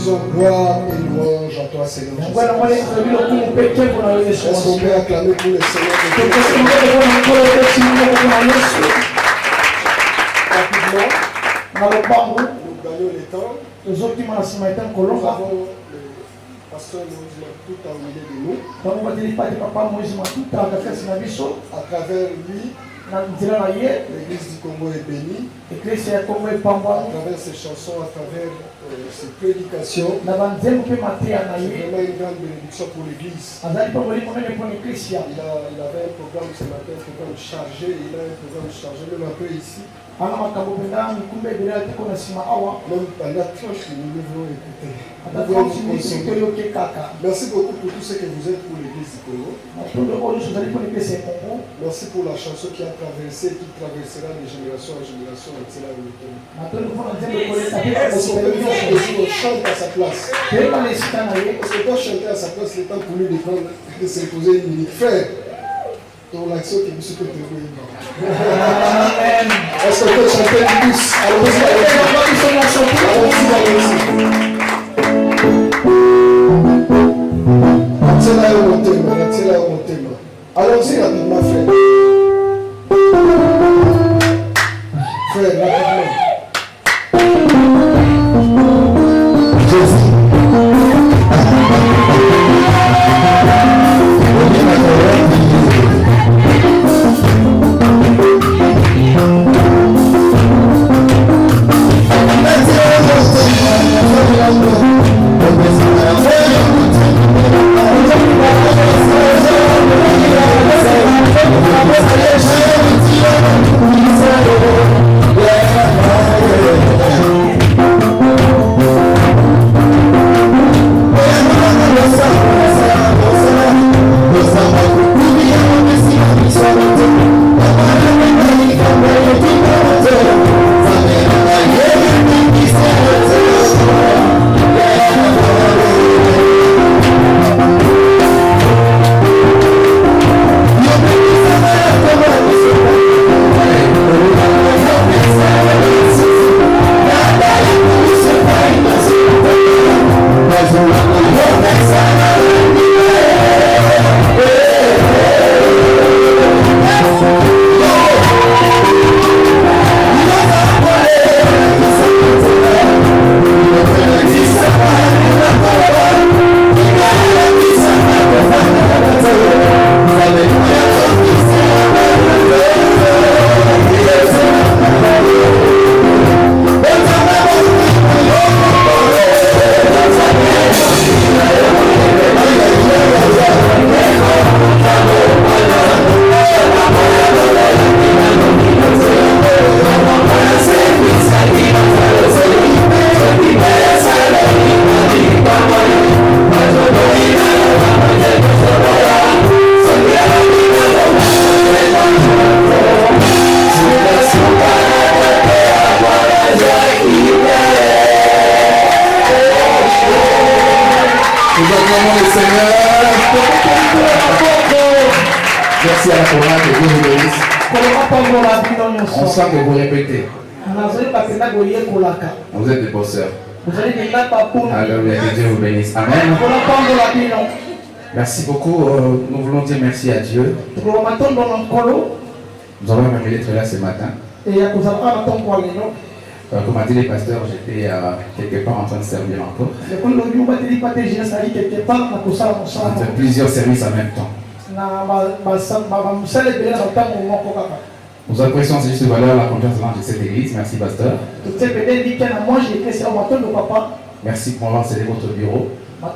disons gloire et louange à toi, Seigneur Jésus. Est-ce qu'on peut acclamer pour le Seigneur de Dieu? Rapidement, nous gagnons le temps. Nous avons le pasteur Moïse Matou au milieu de nous. À travers lui, l'église du Congo est bénie. À travers ses chansons, à travers ses prédications, c'est vraiment une grande bénédiction pour l'église. Il avait un programme ce matin, un programme chargé. Il a un programme chargé, même un peu ici. Même pendant 30 minutes, nous voulons écouter. Merci beaucoup pour tout ce que vous êtes pour l'église du Congo. Merci pour la chanson qui a traversé, qui traversera de génération en génération. Est-ce qu'on chante à sa place? Est-ce qu'on peut chanter à sa place le temps pour lui de s'imposer une minute? Frère, ton l'action qui vous souhaite de vous. Est-ce qu'on peut chanter tous? Allons-y, allons-y rapidement, frère. Frère, rapidement. Jésus. Merci à la chorale, que Dieu vous bénisse. On sent que vous répétez. Vous êtes des bosseurs. Alléluia, que Dieu vous bénisse. Amen. Merci beaucoup. Nous voulons dire merci à Dieu. Nous avons même d'être là ce matin. Comme a dit les pasteurs, j'étais quelque part en train de servir encore. On fait plusieurs services en même temps. Nous apprécions juste de valeur la confiance de cette église. Merci, pasteur. Merci pour avoir cédé votre bureau. Vous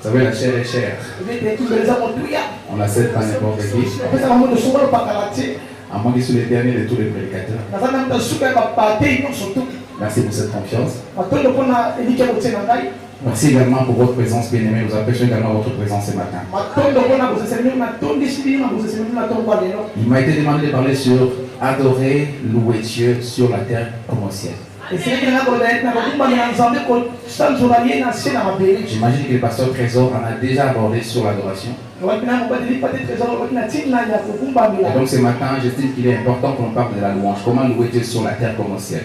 savez, la chair est chère. On la cède pas n'importe qui. À moins qu'ils soient les derniers de tous les prédicateurs. Merci pour cette confiance. Merci également pour votre présence, bien-aimée. Nous apprécions également votre présence ce matin. Il m'a été demandé de parler sur adorer, louer Dieu sur la terre comme au ciel. J'imagine que le pasteur Trésor en a déjà abordé sur l'adoration. Et donc ce matin, j'estime qu'il est important qu'on parle de la louange. Comment louer Dieu sur la terre comme au ciel.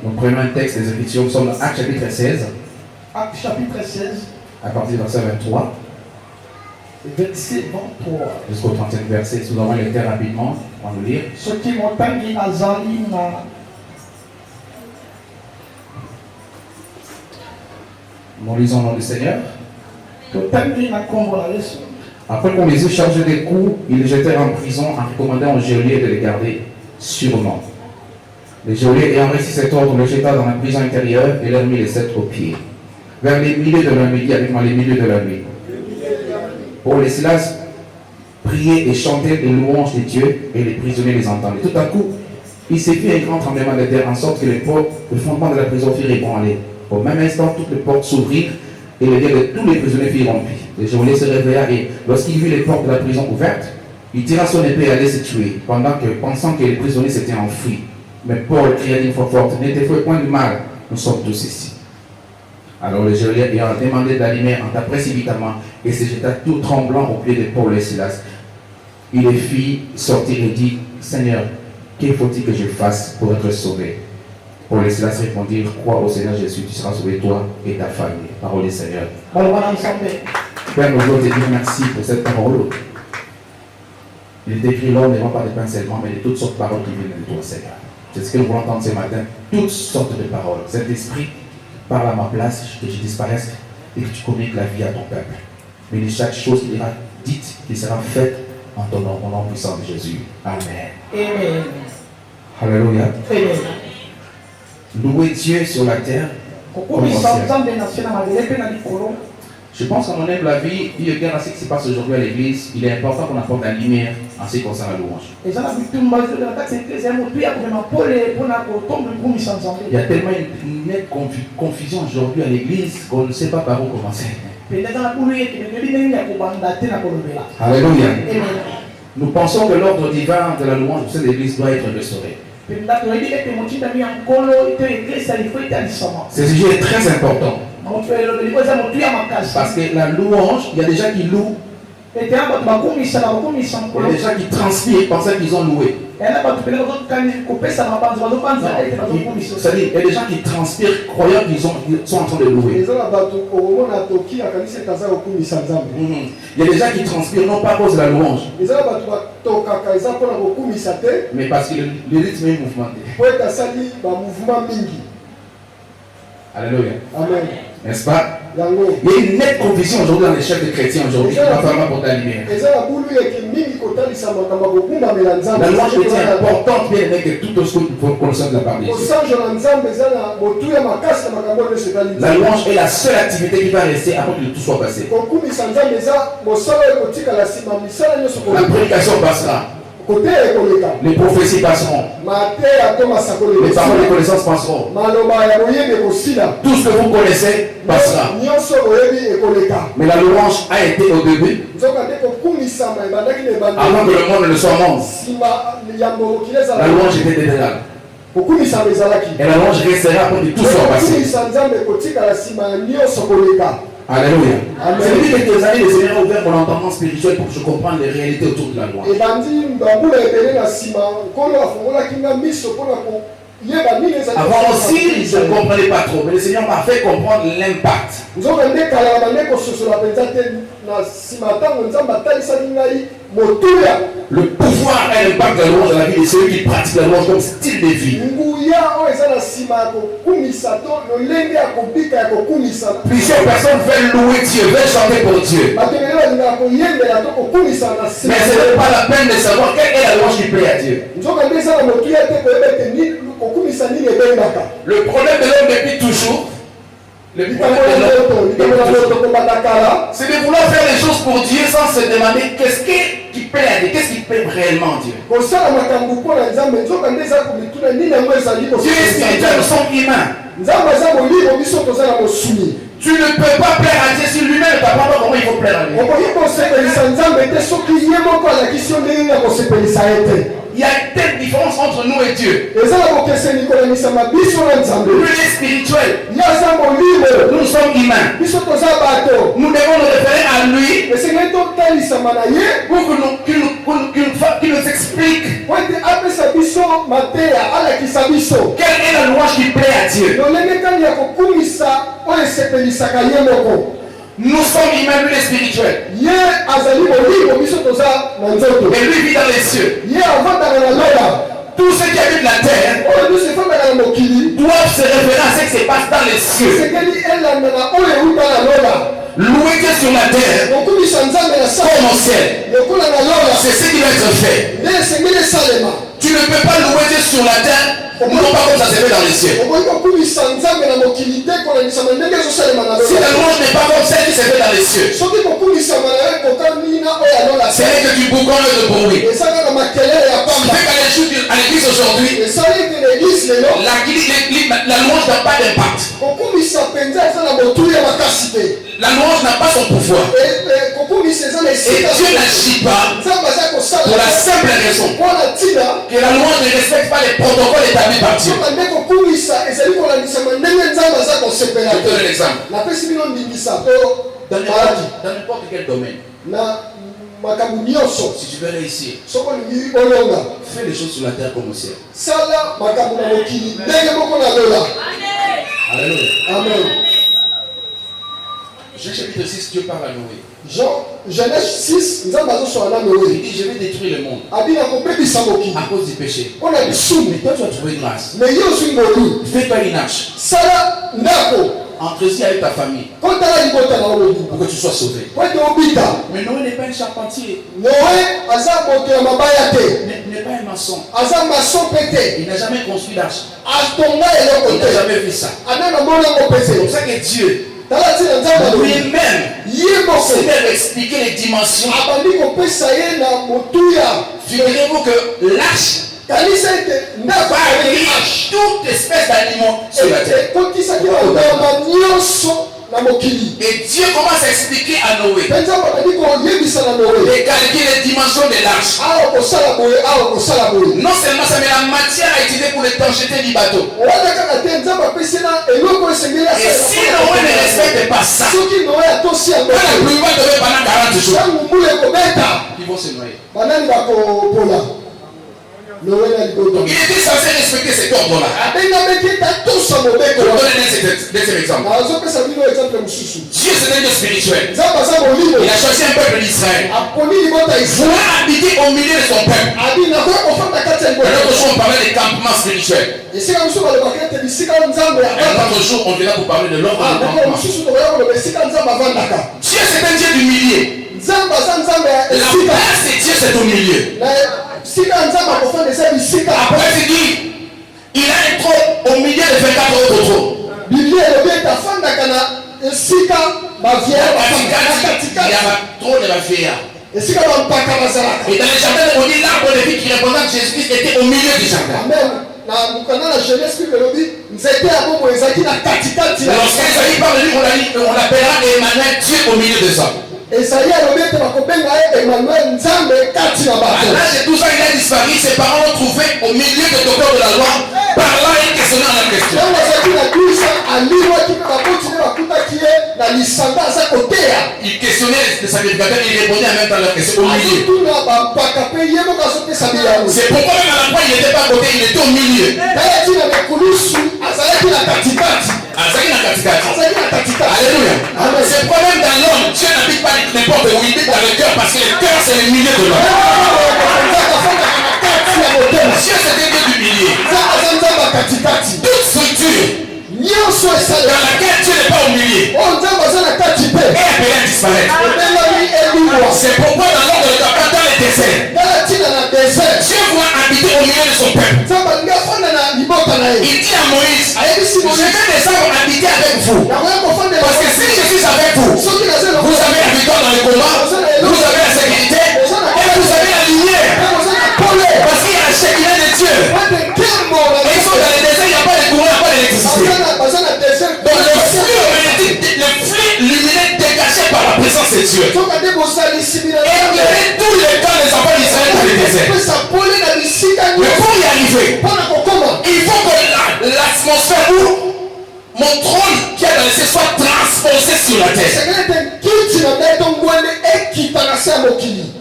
Nous prenons un texte des Écritures, nous sommes dans Actes chapitre 16. Actes chapitre 16. À partir du verset 23. Verset 23. Jusqu'au 30e verset. Si nous avons le terme rapidement, on va le lire. Nous lisons au nom du Seigneur. Après qu'on les eut chargés des coups, ils les jetèrent en prison en recommandant aux geôliers de les garder sûrement. Les geôliers ayant reçu cet ordre, le jeta dans la prison intérieure et leur mit les sept aux pieds. Vers les milieux de la nuit, avec moi les milieux de la nuit. Paul et Silas priaient et chantaient des louanges de Dieu et les prisonniers les entendaient. Tout à coup, il s'est fait un grand tremblement de terre en sorte que le fondement de la prison fut ébranlé. Au même instant, toutes les portes s'ouvrirent et les liens de tous les prisonniers furent rompus. Le geôlier se réveilla et lorsqu'il vit les portes de la prison ouvertes, il tira son épée et allait se tuer, pensant que les prisonniers s'étaient enfuis. Mais Paul cria d'une voix forte, ne te fais point de mal, nous sommes tous ici. Alors le geôlier ayant demandé d'allumer, entra précipitamment et se jeta tout tremblant au pied de Paul et Silas. Il les fit sortir et dit, Seigneur, qu'il faut-il que je fasse pour être sauvé? Paul et Silas répondirent, crois au Seigneur Jésus, tu seras sauvé toi et ta famille. Parole du Seigneur. Père, nous voulons te dire merci pour cette parole. Il est écrit, l'homme ne vend pas de pain seulement, mais de toutes sortes de paroles qui viennent de toi, Seigneur. C'est ce que nous voulons entendre ce matin. Toutes sortes de paroles. Cet esprit parle à ma place, que je disparaisse et que tu communiques la vie à ton peuple. Mais de chaque chose qui sera dite, qui sera faite en ton nom, au nom puissant de Jésus. Amen. Amen. Alléluia. Amen. Louer Dieu sur la terre. Je pense qu'à mon humble avis, il regarde à ce qui se passe aujourd'hui à l'église, il est important qu'on apporte la lumière en ce qui concerne la louange. Il y a tellement une nette confusion aujourd'hui à l'église qu'on ne sait pas par où commencer. Alléluia. Nous pensons que l'ordre divin de la louange de cette église doit être restauré. Ce sujet est très important. Parce que la louange, il y a des gens qui louent. Il y a des gens qui transpirent pensant qu'ils ont loué. C'est-à-dire, il y a des gens qui transpirent croyant qu'ils sont en train de louer. Il y a des gens qui transpirent non pas à cause de la louange, mais parce que le rythme est mouvementé. Alléluia. Amen. N'est-ce pas? Il y a une nette confusion aujourd'hui dans les chefs de chrétiens aujourd'hui qui va falloir pour ta lumière. La louange chrétienne est importante bien aimé que tout ce que nous connaissons de la part de Dieu. La louange est la seule activité qui va rester avant que tout soit passé. La prédication passera. Les prophéties passeront. Les paroles de connaissance passeront. Tout ce que vous connaissez passera. Mais la louange a été au début, avant que le monde ne soit monde. La louange était déjà là. Et la louange restera pour que tout soit passé. Alléluia. C'est depuis quelques années, le Seigneur a ouvert mon entendement spirituel pour que je comprenne les réalités autour de la louange. Avant aussi, je ne comprenais pas trop, mais le Seigneur m'a fait comprendre l'impact. Le pouvoir et l'impact de la louange dans la vie de celui qui pratique la louange comme style de vie. Plusieurs personnes veulent louer Dieu, veulent chanter pour Dieu. Mais ce n'est pas la peine de savoir quelle est la louange qui plaît à Dieu. Le problème de l'homme depuis toujours, c'est de vouloir faire les choses pour Dieu sans se demander qu'est-ce qui plaît à Dieu, qu'est-ce qui plaît réellement Dieu. Dieu est spirituel, nous sommes humains. Tu ne peux pas plaire à Dieu si lui-même ne t'apprend pas comment il faut plaire à lui. Il y a une telle différence entre nous et Dieu. Lui est spirituel. Nous sommes humains. Nous devons nous référer à lui pour qu'il nous explique quelle est la louange qui plaît à Dieu. Nous sommes humains, lui est spirituel. Et lui vit dans les cieux. Tous ceux qui habitent la terre doivent se référer à ce qui se passe dans les cieux. Louer Dieu sur la terre comme au ciel. C'est ce qui doit être fait. Tu ne peux pas louer Dieu sur la terre, non pas comme ça se fait dans les cieux. Si la louange n'est pas comme celle qui se fait dans les cieux, c'est que tu bougonnes de bruit. Ce qui fait qu'à l'église aujourd'hui, la louange n'a pas d'impact. La louange n'a pas son pouvoir. Et Dieu n'agit pas pour la simple raison que la louange ne respecte pas les protocoles établis par Dieu. Je te donne un exemple. Dans n'importe quel domaine, si tu veux réussir, fais les choses sur la terre comme au ciel. Alléluia. Amen. Jean chapitre 6, Dieu parle à Noé. Genèse 6, il dit, je vais détruire le monde à cause du péché. Mais toi, tu vas trouver grâce. Fais-toi une arche. Entre-y avec ta famille pour que tu sois sauvé. Mais Noé n'est pas un charpentier. N'est pas un maçon. Il n'a jamais construit d'arche. Il n'a jamais vu ça. C'est pour ça que Dieu lui-même s'est expliquer les dimensions. Figurez-vous que l'arche va accueillir toute espèce d'animaux sur la terre. Et Dieu commence à expliquer à Noé de calculer les dimensions de l'arche. Non seulement ça, mais la matière à utiliser pour l'étanchéité du bateau. Et si Noé ne respecte pas ça, quand la pluie va tomber pendant 40 jours, ils vont se noyer. Donc il était censé respecter cet ordre-là. Je vais donner des exemples. Dieu c'est un Dieu spirituel. Il a choisi un peuple d'Israël pour habiter au milieu de son peuple. L'autre jour on parlait des campements spirituels. Un autre jour on viendra pour parler de l'ordre du campement. Dieu c'est un Dieu du milieu. La place de Dieu c'est au milieu. Après il dit, il a un trône au milieu de 24 autres trônes. Il y a un trône de la vieillard. Et dans le jardin, on dit l'arbre de vie qui représente Jésus-Christ était au milieu du jardin. Lorsqu'Esaïe parle de lui, on l'appellera Emmanuel, Dieu au milieu de ça. À l'âge de 12 ans, il a disparu. Ses parents l'ont trouvé au milieu des docteurs de la loi. Par là, il questionnait la question. Il questionnait les sacrificateurs et il répondait en même temps à leur question au milieu. C'est pourquoi même à la fois il n'était pas à côté, il était au milieu. Alléluia. C'est pourquoi même dans l'homme, Dieu n'habite pas n'importe où, il habite dans le cœur parce que le cœur c'est le milieu de l'homme. Dieu c'est un Dieu du milieu. Toute structure dans laquelle Dieu n'est pas au milieu est appelée à disparaître. C'est pourquoi dans l'ordre de David, dans les déserts, Dieu voit habiter au milieu de son peuple. Il dit à Moïse, je vais descendre habiter avec vous. Parce que si je suis avec vous, vous avez la victoire dans le combat, vous avez la sécurité et vous avez la lumière. Parce qu'il y a la Shekinah de Dieu. Et ils sont dans les déserts, il n'y a pas de courant, il n'y a pas d'électricité. Donc le flux Dieu. Éclairer tous les camps des enfants d'Israël dans le désert. Mais pour y arriver, il faut que l'atmosphère où mon trône qui est dans le ciel soit transposé sur la terre.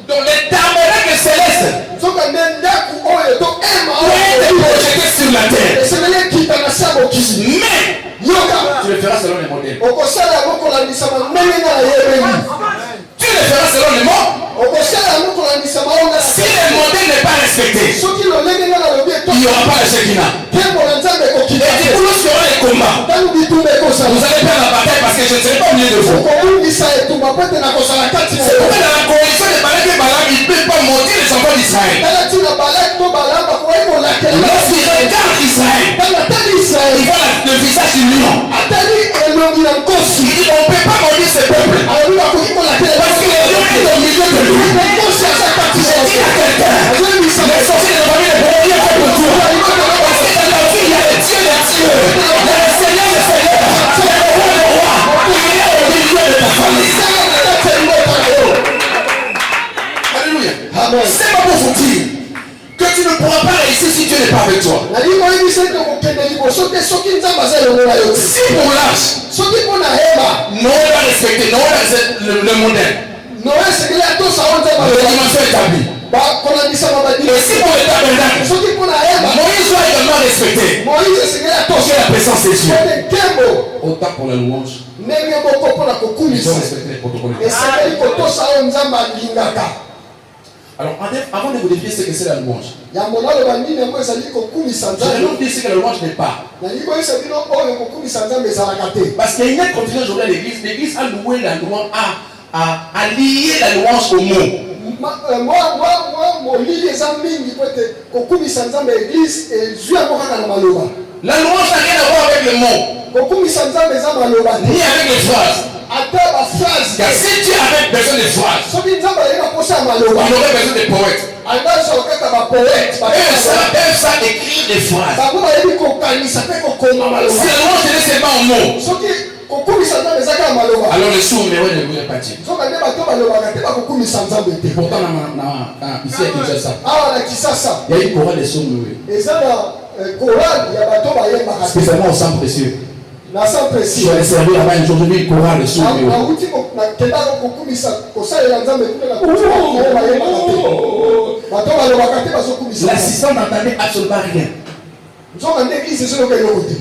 Donc les tabernacles célestes doivent être projetés sur la terre. Mais tu le feras selon les modèles. Tu le feras selon les mots. Si le modèle n'est pas respecté, il n'y aura pas de Shekinah. Et du coup, lorsqu'il y aura les combats, vous allez perdre la bataille parce que je ne serai pas au milieu de vous. C'est pourquoi dans la coalition de Balak et Balaam, il ne peut pas monter les enfants d'Israël. Lorsqu'il regarde Israël, il voit le visage du lion. Il dit on ne peut pas maudire ce peuple parce que le lion est au milieu de lui. Je dis à quelqu'un, les sorciers de la famille ne peuvent rien faire pour toi. Parce que dans la vie, il y a le Dieu des dieux, il y a le Seigneur des seigneurs, il y a le roi des rois, il est au milieu de ta famille. Alléluia. C'est pas pour vous dire que tu ne pourras pas réussir si Dieu n'est pas avec toi. Si pour l'âge, Noé va respecter, Noé va respecter le modèle. La dimension établie. Et si pour le tabernacle, Moïse doit également respecter la présence de Dieu. Autant pour la louange, ils ont respecté les protocoles. Alors, avant de vous définir ce que c'est la louange, je vais donc dire ce que la louange n'est pas. Parce qu'il y a une autre continuité aujourd'hui à l'église. L'église a loué la louange, a lié la louange au mot. La louange n'a rien à voir avec le mot, ni avec les phrases. Car si Dieu avait besoin de phrases, il aurait besoin de poètes. Eux savent écrire des phrases. Si la louange tenait seulement en mots, alors le sourd ne voulait pas dire. Pourtant, ici à Kinshasa, il y a une chorale de sourds muets. Spécialement au sang précieux. Je vais aller servir là-bas un jour, je vis une chorale de sourds muets. L'assistant n'entendait absolument rien.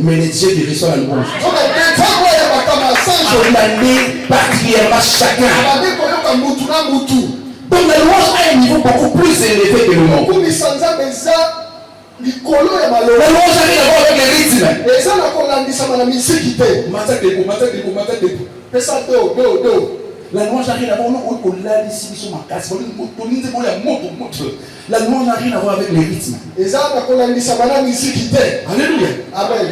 Mais les dieux qui reçoivent la louange condamnent particulièrement chacun. Donc la louange a un niveau beaucoup plus élevé que le mot. La louange a rien à voir avec les rythmes. La louange n'a rien à voir La louange n'a rien à voir avec les rythmes. Alléluia. Amen.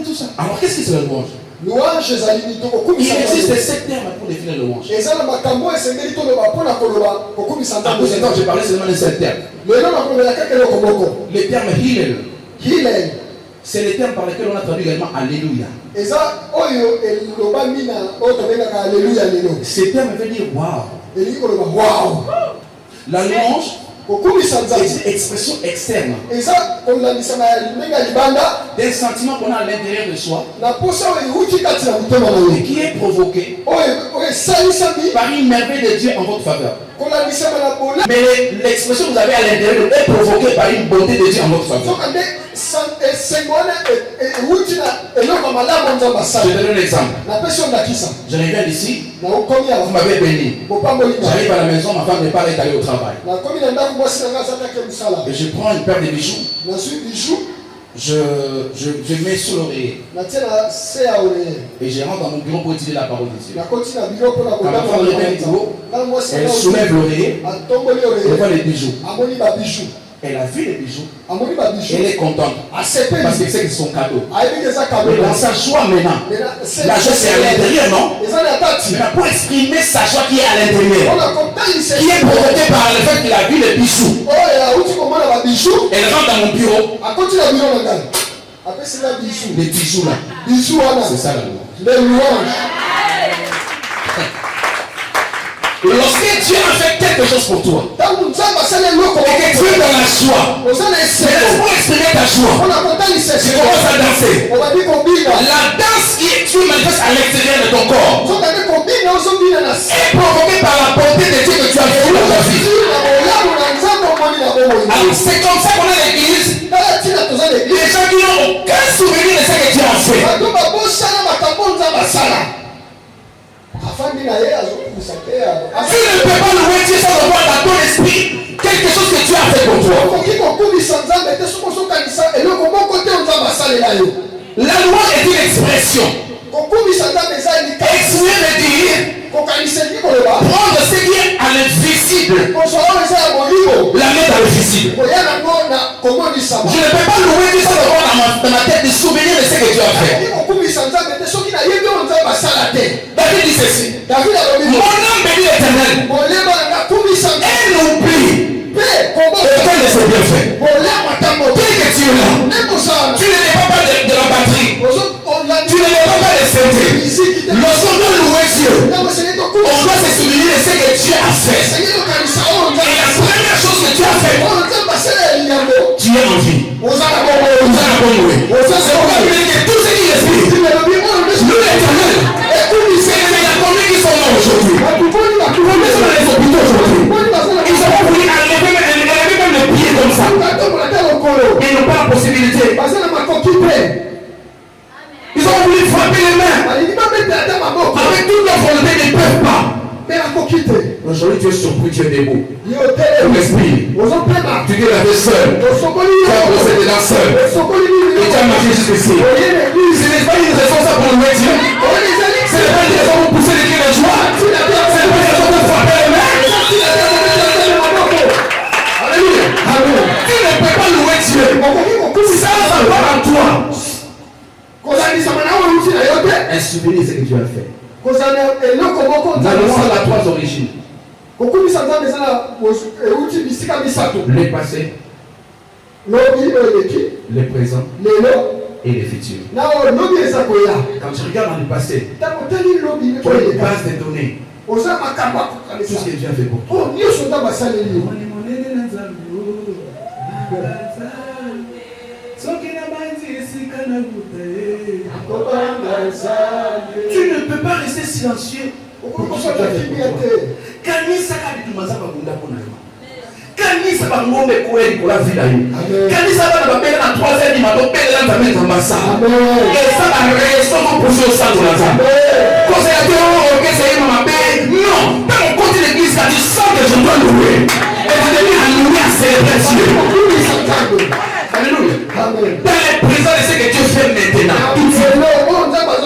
Tout ça. Alors qu'est-ce que c'est la louange? Il existe 7 termes pour définir la louange. À cause de temps, j'ai parlé seulement de 7 termes. Le terme Hillel, c'est le terme par lequel on a traduit également Alléluia. Ce terme veut dire wow. La louange c'est une expression externe d'un sentiment qu'on a à l'intérieur de soi et qui est provoqué par une merveille de Dieu en votre faveur. Mais l'expression que vous avez à l'intérieur est provoquée par une bonté de Dieu en votre faveur. Je donne un exemple. Je reviens d'ici, vous m'avez béni. J'arrive à la maison, ma femme n'est pas allée au travail. Et je prends une paire de bijoux. Je mets sur l'oreiller. Et je rentre dans mon bureau pour étudier la parole de Dieu. Quand ma femme revient du bureau, elle soulève l'oreiller, elle voit les bijoux. Elle a vu les bijoux. Elle est contente. Parce que c'est que c'est son cadeau. Mais dans sa joie maintenant, la joie c'est à l'intérieur, non? Mais pour exprimer sa joie qui est à l'intérieur, qui est provoquée par le fait qu'il a vu les bijoux, elle rentre dans mon bureau. Les bijoux là, c'est ça la louange. Lorsque Dieu a fait quelque chose pour toi, et que tu es dans la joie, mais pour exprimer ta joie, tu commences à danser. La danse qui tu manifestes à l'extérieur de ton corps est provoquée par la bonté de Dieu que tu as fait dans ta vie. Alors c'est comme ça qu'on a l'église. Les gens qui n'ont aucun souvenir de ce que Dieu a fait. Tu ne peux pas louer Dieu sans avoir dans ton esprit quelque chose que Dieu a fait pour toi. La loi est une expression. Exprimer veut dire prendre ce qui est à l'invisible, la mettre dans le visible. Je ne peux pas louer Dieu sans avoir dans ma tête des souvenirs de ce que Dieu a fait. David dit ceci. Mon âme bénit l'Éternel. Elle oublie aucun de ses bienfaits. Dès que tu es là, tu ne dépends pas de la batterie. Tu ne dépends pas des synthés. Lorsqu'on doit louer Dieu, on doit se souvenir de ce que Dieu a fait. Et la première chose que Dieu a fait, tu es en vie. Tu as la bonne louer. C'est pourquoi il dit que tout ce qui respire, loue l'Éternel. C'est la commune qui sont morts aujourd'hui. Combien sont dans les hôpitaux aujourd'hui? Ils ont voulu enlever même le pied comme ça. Ils n'ont pas la possibilité. Ils ont voulu frapper les mains. Avec toute leur volonté, ils ne peuvent pas. Aujourd'hui, tu es surpris, tu es debout. Tu respires. Tu dis la vie seule. Tu as procédé là seul. Et tu as marché jusqu'ici. Ce n'est pas une raison ça pour louer Dieu. Ce n'est pas une raison pour pousser les cris de joie. Ce n'est pas une raison pour frapper les mains. Alléluia. Tu ne peux pas louer Dieu. Si ça ne va pas en toi, un souvenir de ce que Dieu a fait. Nous allons à la trois origines. Le passé, le présent et le futur. Quand tu regardes dans le passé, tu as une base de données. Tout ce que Dieu a fait pour toi. Tu ne peux pas rester silencieux. Kanisa kaditumaza bakunda pona. Kanisa bangombe kweli kwa vida hii. Kanisa bana babela na 3e matopela na zameza mbasa. Et ça va rester pour ce sang de la femme. Quand c'est la théorie que c'est une mabe, non, dans mon côté l'église a dit ça que je dois louer. Et vous devez louer à célébrer Dieu. Alléluia. Dans les présents de ce que Dieu fait maintenant.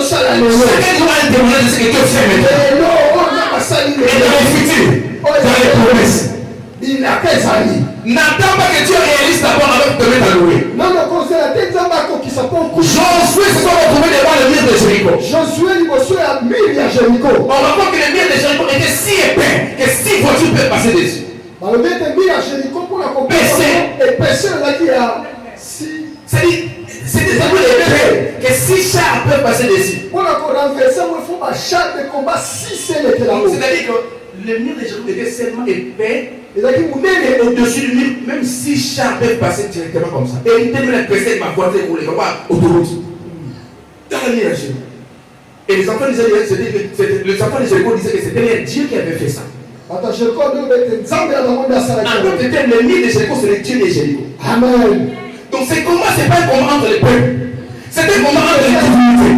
Chacun doit être témoin de ce que Dieu fait maintenant. Et dans le futur, dans les promesses. N'attends pas que Dieu réalise d'abord avant de te mettre à louer. Josué se sont retrouvés devant le mur de Jéricho. On remarque que le mur de Jéricho était si épais que 6 voitures peuvent passer dessus. C'est des éboules épais que 6 chars peuvent passer dessus. C'est-à-dire que le mur de Jéricho était seulement épais. Et au-dessus du mur, même 6 chars peuvent passer directement comme ça. Et il devrait presser ma voiture pour les voir autoroute. Dans le mur de Jéricho. Et les enfants de Jéricho disaient que c'était Dieu qui avait fait ça. En d'autres termes, le mur de Jéricho, c'est le Dieu de Jéricho. Amen. Donc ce combat, ce n'est pas un combat entre les peuples. C'est un combat entre les divinités.